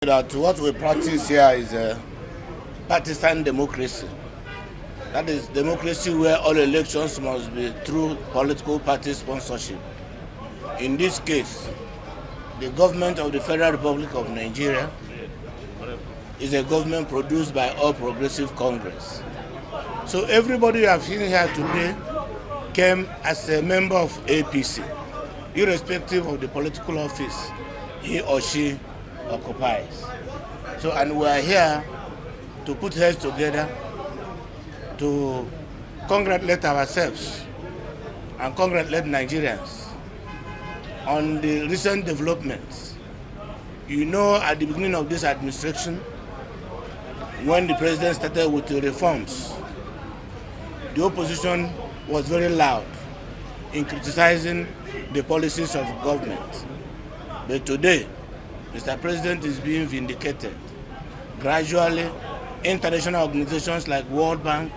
That what we practice here is a partisan democracy. That is democracy where all elections must be through political party sponsorship. In this case, the government of the Federal Republic of Nigeria is a government produced by All Progressive Congress. So everybody you have seen here today came as a member of APC, irrespective of the political office he or she occupies. So, and we are here to put heads together to congratulate ourselves and congratulate Nigerians on the recent developments. You know, at the beginning of this administration, when the president started with the reforms, the opposition was very loud in criticizing the policies of government. But today, Mr. President is being vindicated. Gradually, international organizations like World Bank,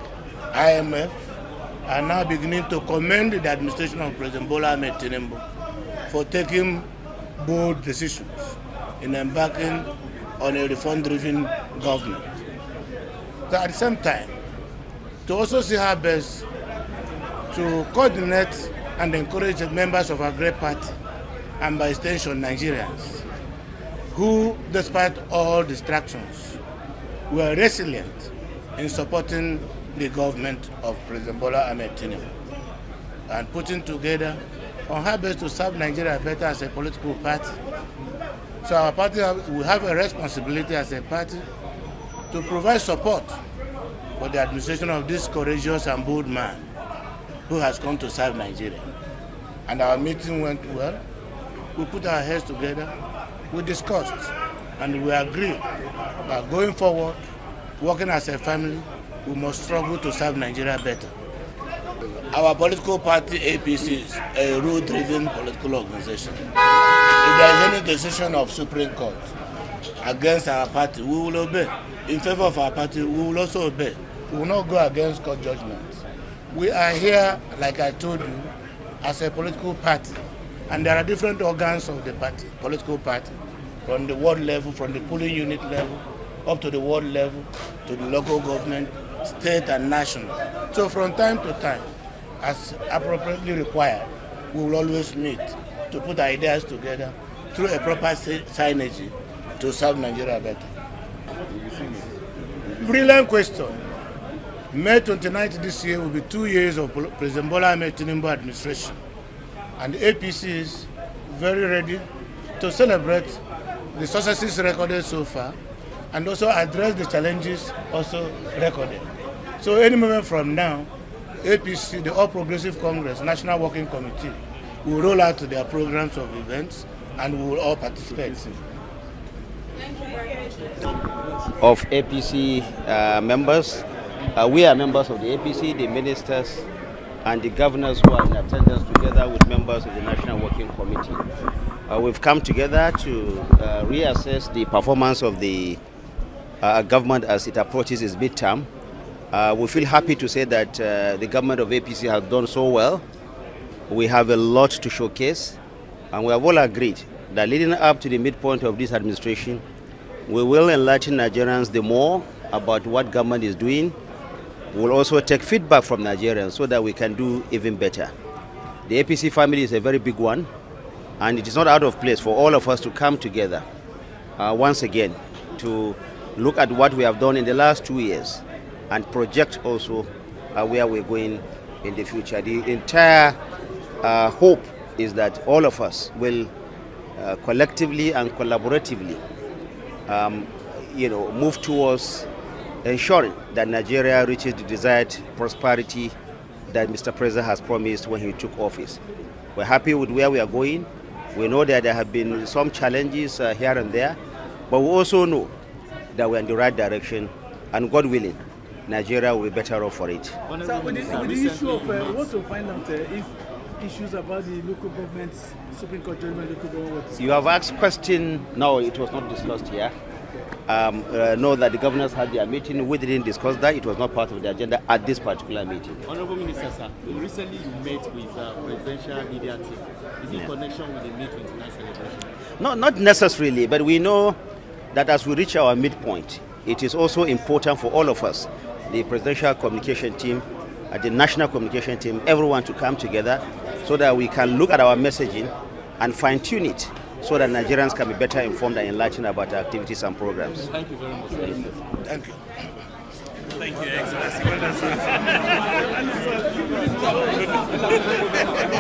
IMF, are now beginning to commend the administration of President Bola Ahmed Tinubu for taking bold decisions in embarking on a reform-driven government. So at the same time, to also see how best to coordinate and encourage members of our great party, and by extension Nigerians, who, despite all distractions, were resilient in supporting the government of President Bola Ahmed Tinubu and putting together on how best to serve Nigeria better as a political party. So our party will have a responsibility as a party to provide support for the administration of this courageous and bold man who has come to serve Nigeria. And our meeting went well. We put our heads together. We discussed and we agreed that going forward, working as a family, we must struggle to serve Nigeria better. Our political party, APC, is a rule-driven political organization. If there is any decision of Supreme Court against our party, we will obey. In favor of our party, we will also obey. We will not go against court judgments. We are here, like I told you, as a political party. And there are different organs of the party, political party, from the ward level, from the polling unit level, up to the ward level, to the local government, state and national. So from time to time, as appropriately required, we will always meet to put ideas together through a proper synergy to serve Nigeria better. Brilliant question. May 29th this year will be 2 years of President Bola Ahmed Tinubu administration. And the APC is very ready to celebrate the successes recorded so far and also address the challenges also recorded. So any moment from now, APC, the All Progressive Congress National Working Committee, will roll out their programs of events and we will all participate. Of APC members, we are members of the APC, the ministers, and the governors who are in attendance together with members of the National Working Committee. We've come together to reassess the performance of the government as it approaches its midterm. We feel happy to say that the government of APC has done so well. We have a lot to showcase, and we have all agreed that leading up to the midpoint of this administration, we will enlighten Nigerians the more about what government is doing. We'll also take feedback from Nigerians so that we can do even better. The APC family is a very big one, and it is not out of place for all of us to come together once again to look at what we have done in the last 2 years and project also where we're going in the future. The entire hope is that all of us will collectively and collaboratively move towards ensuring that Nigeria reaches the desired prosperity that Mr. President has promised when he took office. We're happy with where we are going. We know that there have been some challenges here and there, but we also know that we're in the right direction, and God willing, Nigeria will be better off for it. So with the issue of, we want to find out if issues about the local government's Supreme Court judgment, local government. You have asked question, no, it was not discussed here. Know that the governors had their meeting. We didn't discuss that. It was not part of the agenda at this particular meeting. Honorable Minister, sir, recently you met with presidential media team. Is it in connection with the May 29 celebration? No, not necessarily, but we know that as we reach our midpoint, it is also important for all of us, the presidential communication team, the national communication team, everyone to come together so that we can look at our messaging and fine-tune it so that Nigerians can be better informed and enlightened about our activities and programs. Thank you very much. Thank you. Thank you, Excellency.